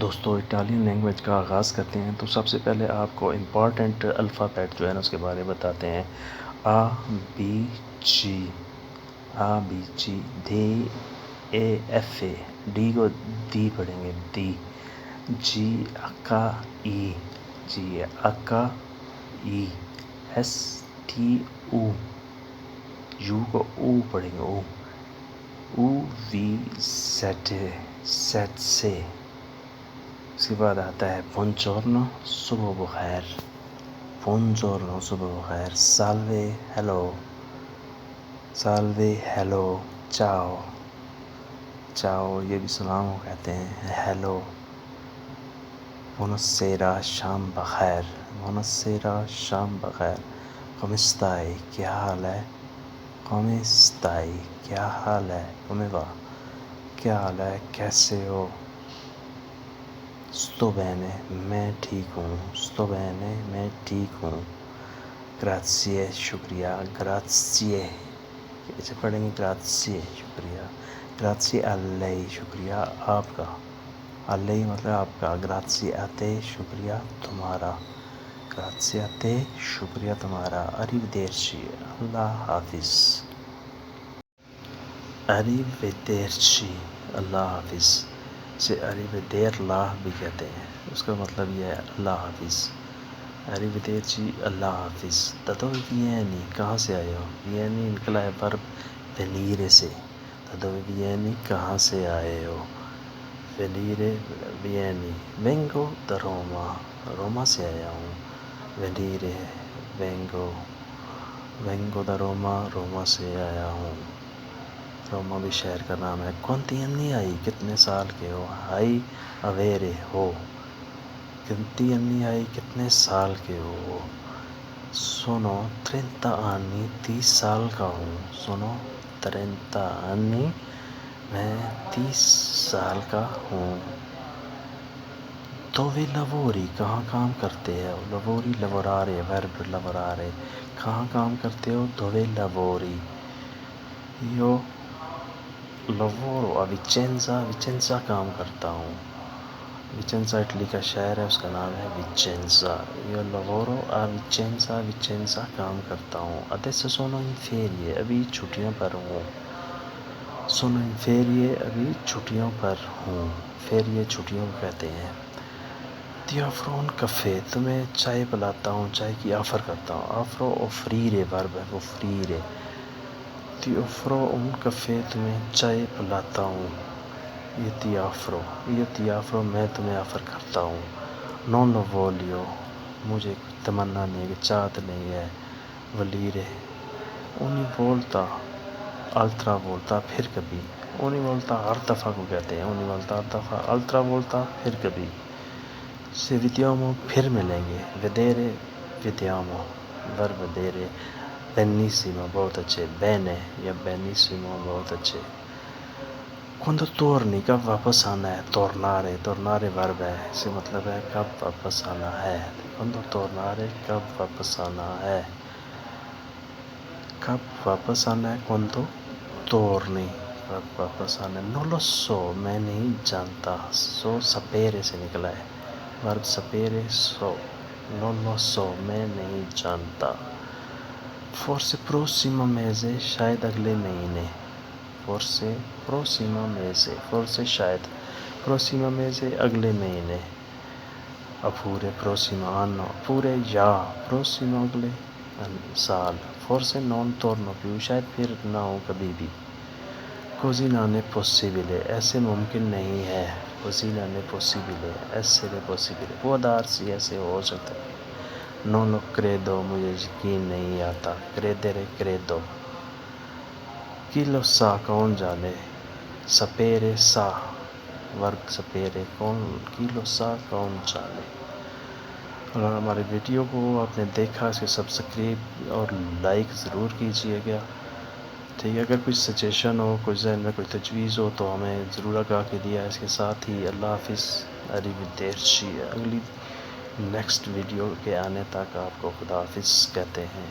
دوستو Italian language کا آغاز کرتے ہیں تو سب سے پہلے آپ کو امپورٹنٹ الفابیٹ جو ہے نا اس کے بارے بتاتے ہیں۔ بی جی دے اے ایف اے، ڈی کو دی پڑھیں گے دی، جی اکا ای، جی اکا ای، ایس ٹی او، یو کو او پڑھیں گے او وی زیڈ سیٹ سے۔ اس کے بعد آتا ہے بونجورنو، صبح بخیر، بونجورنو صبح بخیر، سالوے ہیلو، سالوے ہیلو، چاؤ، چاؤ یہ بھی سلام کو کہتے ہیں، ہیلو، بونوسیرا شام بخیر، بونوسیرا شام بخیر، کمیستائی کیا حال ہے، کمیستائی کیا حال ہے، کمیوا کیا حال ہے کیسے ہو، ستو بینے میں ٹھیک ہوں، ستو بینے میں ٹھیک ہوں، گراتسیے شکریہ، گراتسیے اسے پڑھیں گے گراتسیے شکریہ، گراتسیے اللہ شکریہ آپ کا، اللہ مطلب آپ کا، گراتسیے آتے شکریہ تمہارا، گراتسیے آتے شکریہ تمہارا، اریویدرچی اللہ حافظ، اریویدرچی اللہ حافظ، اسے اریویدیر لاہ بھی کہتے ہیں، اس کا مطلب یہ ہے اللہ حافظ، اریویدرچی اللہ حافظ۔ تدو وینی کہاں سے آئے ہو، وینی نکلا ہے ورب وینیرے سے، تدو وینی کہاں سے آئے ہو، وینیرے وینی، وینگو دا روما، روما سے آیا ہوں، وینیرے وینگو، وینگو دا روما، روما سے آیا ہوں، روما بھی شہر کا نام ہے۔ کونتی انی آئی کتنے سال کے ہو، آئی اویرے ہو، کونتی انی آئی کتنے سال کے ہو، سونو ترنتا آنی 30 سال کا ہوں، سونو ترنتا آنی میں 30 سال کا ہوں، دووے لووری کہاں کام کرتے ہو، لووری لورارے ورب لورارے، کہاں کام کرتے ہو، دووے لووری، یو لوورو ویچینزا، ویچینزا کام کرتا ہوں، ویچینزا اٹلی کا شہر ہے اس کا نام ہے ویچینزا، یو لوورو ویچینزا، ویچینزا کام کرتا ہوں، ادیسو سونو ان فیریے ابھی چھٹیوں پر ہوں، سونو ان فیریے ابھی چھٹیوں پر ہوں، فیریے چھٹیوں کو کہتے ہیں۔ تی آفرو un کفے تمہیں چائے پلاتا ہوں، چائے کی آفر کرتا ہوں، آفرو اوفریرے ورب ہے اوفریرے، تی آفرو un کفے تمہیں چائے پلاتا ہوں، یہ تی آفرو، یہ تی آفرو میں تمہیں آفر کرتا ہوں، نون لو وولیو مجھے تمنا نہیں ہے، چاہت نہیں ہے، ولیرے اونی وولتا الترا وولتا پھر کبھی، اونی وولتا ہر دفعہ کو کہتے ہیں، اونی وولتا ہر دفعہ، الترا وولتا پھر کبھی، سے ودیامو پھر ملیں گے، ودیرے ودیامو ورب ودیرے، بینیسیمو بہت اچھے، بینے یا بینیسیمو بہت اچھے، کوندو تورنی کب واپس آنا ہے، تورنارے، تورنارے ورب ہے، اس سے مطلب ہے کب واپس آنا ہے، کوندو تورنارے کب واپس آنا ہے، کب واپس آنا ہے، کوندو تورنی کب واپس آنا ہے، نو لو سو میں نہیں جانتا، سو سپیرے سے نکلا ہے، ورب سپیرے سو، نو لو سو میں نہیں جانتا، فورسے پروسیمو میزے شاید اگلے مہینے، فورسے پروسیمو میزے، فورسے شاید، پروسیمو میزے اگلے مہینے، اپورے پروسیمو آنو اپورے یا پروسیمو اگلے سال، فورسے نون تورنو پیو شاید پھر نہ ہو کبھی بھی، کوزی نانے پوسیبلے ایسے ممکن نہیں ہے، کوزی نانے پوسیبلے ایسے لے پوسیبلے، وہ دار سی ایسے ہو سکتا ہے، نو لو کریدو مجھے یقین نہیں آتا، کریدرے کریدو، کیلو سا کون جانے، سپیرے سا ورب سپیرے کون، کیلو سا کون جانے۔ اور ہمارے ویڈیو کو آپ نے دیکھا، اس کے سبسکرائب اور لائک ضرور کیجیے گا، ٹھیک ہے، اگر کوئی سجیشن ہو، کوئی ذہن میں کوئی تجویز ہو تو ہمیں ضرور آگاہ کیجیے، اس کے ساتھ ہی اللہ حافظ، اریویدرچی، اگلی نیکسٹ ویڈیو کے آنے تک آپ کو خدا حافظ کہتے ہیں۔